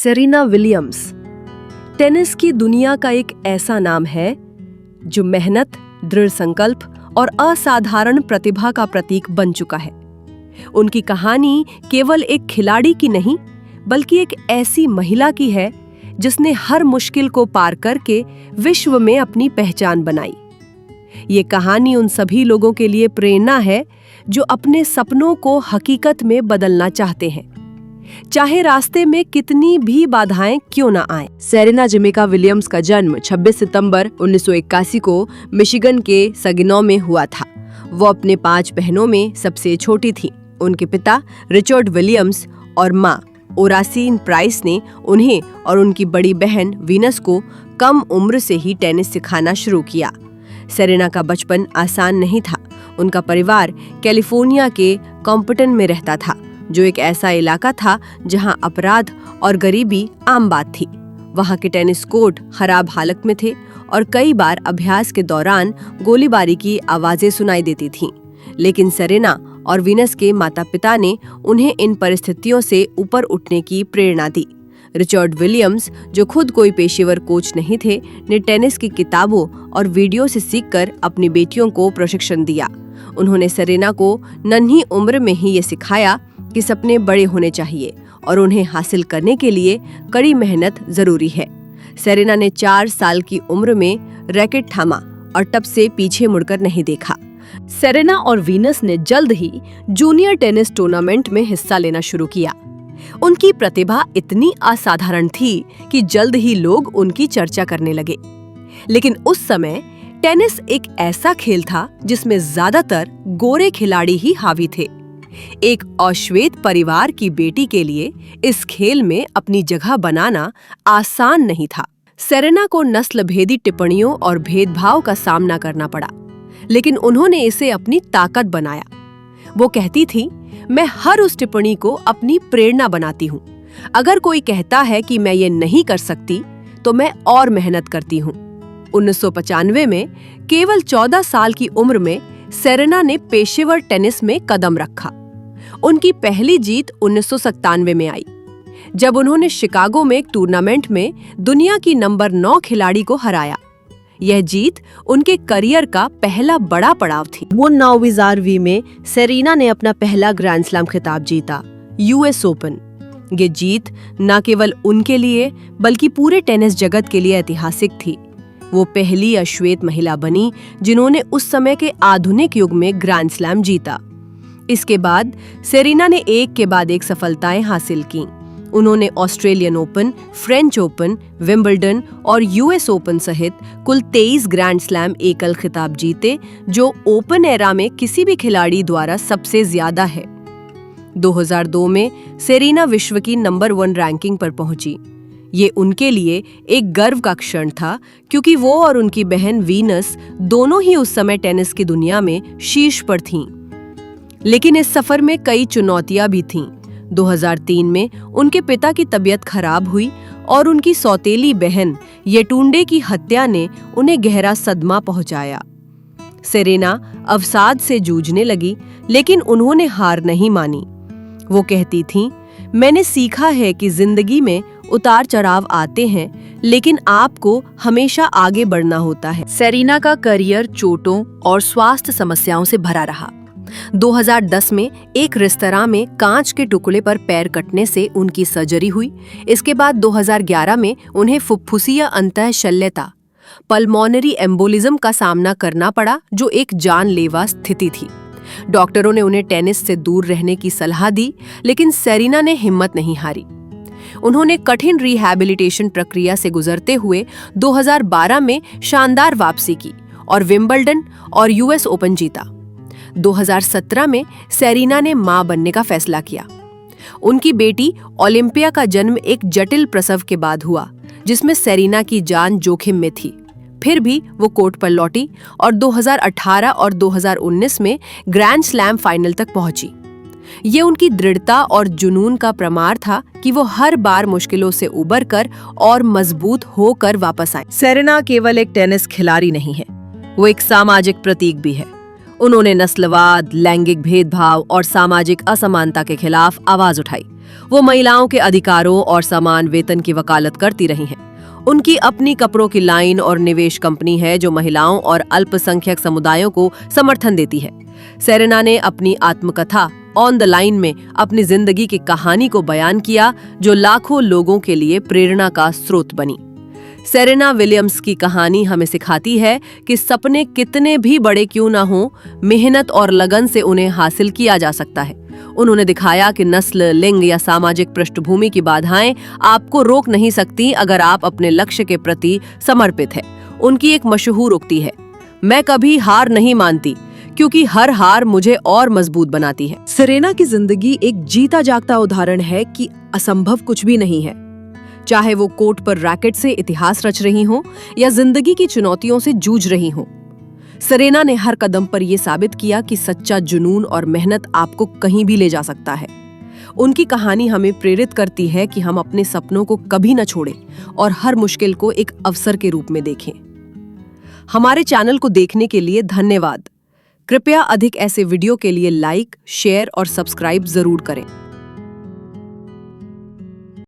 Serena Williams tennis की दुनिया का एक ऐसा नाम है जो मेहनत, दृढ़ संकल्प और असाधारण प्रतिभा का प्रतीक बन चुका है। उनकी कहानी केवल एक खिलाड़ी की नहीं, बल्कि एक ऐसी महिला की है जिसने हर मुश्किल को पार करके विश्व में अपनी पहचान बनाई। ये कहानी उन सभी लोगों के लिए प्रेरणा है जो अपने सपनों को हकीकत में बदलना चाहते हैं, चाहे रास्ते में कितनी भी बाधाएं क्यों ना आएं। सेरेना जमैका विलियम्स का जन्म 26 सितंबर 1981 को मिशिगन के सगिनॉ में हुआ था। वो अपने 5 बहनों में सबसे छोटी थी। उनके पिता रिचर्ड विलियम्स और मां ओरासीन प्राइस ने उन्हें और उनकी बड़ी बहन वीनस को कम उम्र से ही टेनिस सिखाना शुरू किया। सेरेना का बचपन आसान नहीं था। उनका परिवार कैलिफोर्निया के कॉम्पटन में रहता था, जो एक ऐसा इलाका था जहां अपराध और गरीबी आम बात थी। वहां के टेनिस कोर्ट खराब हालत में थे और कई बार अभ्यास के दौरान गोलीबारी की आवाजें सुनाई देती थीं। लेकिन सेरेना और वीनस के माता-पिता ने उन्हें इन परिस्थितियों से ऊपर उठने की प्रेरणा दी। रिचर्ड विलियम्स, जो खुद कोई पेशेवर कोच नहीं थे, ने टेनिस की किताबों और वीडियो से सीखकर अपनी बेटियों को प्रशिक्षण दिया। उन्होंने सेरेना को नन्ही उम्र में ही ये सिखाया कि सपने बड़े होने चाहिए और उन्हें हासिल करने के लिए कड़ी मेहनत जरूरी है। सेरेना ने 4 साल की उम्र में रैकेट थामा और तब से पीछे मुड़कर नहीं देखा। सेरेना और वीनस ने जल्द ही जूनियर टेनिस टूर्नामेंट में हिस्सा लेना शुरू किया। उनकी प्रतिभा इतनी असाधारण थी कि जल्द ही लोग उनकी चर्चा करने लगे। लेकिन उस समय टेनिस एक ऐसा खेल था जिसमें ज्यादातर गोरे खिलाड़ी ही हावी थे। एक अश्वेत परिवार की बेटी के लिए इस खेल में अपनी जगह बनाना आसान नहीं था। सेरेना को नस्ल भेदी टिप्पणियों और भेदभाव का सामना करना पड़ा, लेकिन उन्होंने इसे अपनी ताकत बनाया। वो कहती थी, मैं हर उस टिप्पणी को अपनी प्रेरणा बनाती हूँ। अगर कोई कहता है कि मैं ये नहीं कर सकती, तो मैं और मेहनत करती हूँ। 1995 में केवल 14 साल की उम्र में सेरेना ने पेशेवर टेनिस में कदम रखा। उनकी पहली जीत 1997 में आई, जब उन्होंने शिकागो में एक टूर्नामेंट में दुनिया की नंबर 9 खिलाड़ी को हराया। यह जीत उनके करियर का पहला बड़ा पड़ाव थी। वो 9 में सेरेना ने अपना पहला ग्रैंड स्लैम खिताब जीता, यूएस ओपन। ये जीत न केवल उनके लिए बल्कि पूरे टेनिस जगत के लिए ऐतिहासिक थी। वो पहली अश्वेत महिला बनी जिन्होंने उस समय के आधुनिक युग में ग्रैंड स्लैम जीता। इसके बाद सेरेना ने एक के बाद एक सफलताएं हासिल की। उन्होंने Australian open, French open, Wimbledon और यूएस ओपन सहित कुल 23 ग्रैंड स्लैम एकल खिताब जीते, जो ओपन एरा में किसी भी खिलाड़ी द्वारा सबसे ज्यादा है। 2002 में सेरेना विश्व की नंबर 1 रैंकिंग पर पहुंची। ये उनके लिए एक गर्व का क्षण था, क्योंकि वो और उनकी बहन वीनस दोनों ही उस समय टेनिस की दुनिया में शीर्ष पर थीं। लेकिन इस सफर में कई चुनौतियां भी थीं। 2003 में उनके पिता की तबीयत खराब हुई और उनकी सौतेली बहन येटुंडे की हत्या ने उन्हें गहरा सदमा पहुंचाया। सेरेना अवसाद से जूझने लगी, लेकिन उन्होंने हार नहीं मानी। वो कहती थीं, मैंने सीखा है कि जिंदगी में उतार चढ़ाव आते हैं, लेकिन आपको हमेशा आगे बढ़ना होता है। सेरेना का करियर चोटों और स्वास्थ्य समस्याओं से भरा रहा। 2010 में एक रेस्तरां में कांच के टुकड़े पर पैर कटने से उनकी सर्जरी हुई। इसके बाद 2011 में उन्हें फुफ्फुसीय अंतःशल्यता, पल्मोनरी एम्बोलिज्म का सामना करना पड़ा, जो एक जानलेवा स्थिति थी। डॉक्टरों ने उन्हें टेनिस से दूर रहने की सलाह दी, लेकिन सेरेना ने हिम्मत नहीं हारी। उन्होंने कठिन रिहैबिलिटेशन प्रक्रिया से गुजरते हुए 2012 में शानदार वापसी की और विंबलडन और यूएस ओपन जीता। 2017 में सेरेना ने मां बनने का फैसला किया। उनकी बेटी ओलंपिया का जन्म एक जटिल प्रसव के बाद हुआ, जिसमें सेरेना की जान जोखिम में थी। फिर भी वो कोर्ट पर लौटी और 2018 और 2019 में ग्रैंड स्लैम फाइनल तक पहुंची। ये उनकी दृढ़ता और जुनून का प्रमाण था कि वो हर बार मुश्किलों से उबर कर और मजबूत होकर वापस आए। सेरेना केवल एक टेनिस खिलाड़ी नहीं है, वो एक सामाजिक प्रतीक भी है। उन्होंने नस्लवाद, लैंगिक भेदभाव और सामाजिक असमानता के खिलाफ आवाज उठाई। वो महिलाओं के अधिकारों और समान वेतन की वकालत करती रही हैं। उनकी अपनी कपड़ों की लाइन और निवेश कंपनी है जो महिलाओं और अल्पसंख्यक समुदायों को समर्थन देती है। सेरेना ने अपनी आत्मकथा ऑन द लाइन में अपनी जिंदगी की कहानी को बयान किया, जो लाखों लोगों के लिए प्रेरणा का स्रोत बनी। सेरेना विलियम्स की कहानी हमें सिखाती है कि सपने कितने भी बड़े क्यों ना हों, मेहनत और लगन से उन्हें हासिल किया जा सकता है। उन्होंने दिखाया कि नस्ल, लिंग या सामाजिक पृष्ठभूमि की बाधाएं आपको रोक नहीं सकती अगर आप अपने लक्ष्य के प्रति समर्पित हैं। उनकी एक मशहूर उक्ति है, मैं कभी हार नहीं मानती क्योंकि हर हार मुझे और मजबूत बनाती है। सेरेना की जिंदगी एक जीता जागता उदाहरण है कि असंभव कुछ भी नहीं है। चाहे वो कोर्ट पर रैकेट से इतिहास रच रही हो या जिंदगी की चुनौतियों से जूझ रही हो, सेरेना ने हर कदम पर यह साबित किया कि सच्चा जुनून और मेहनत आपको कहीं भी ले जा सकता है। उनकी कहानी हमें प्रेरित करती है कि हम अपने सपनों को कभी न छोड़ें और हर मुश्किल को एक अवसर के रूप में देखें। हमारे चैनल को देखने के लिए धन्यवाद। कृपया अधिक ऐसे वीडियो के लिए लाइक, शेयर और सब्सक्राइब जरूर करें।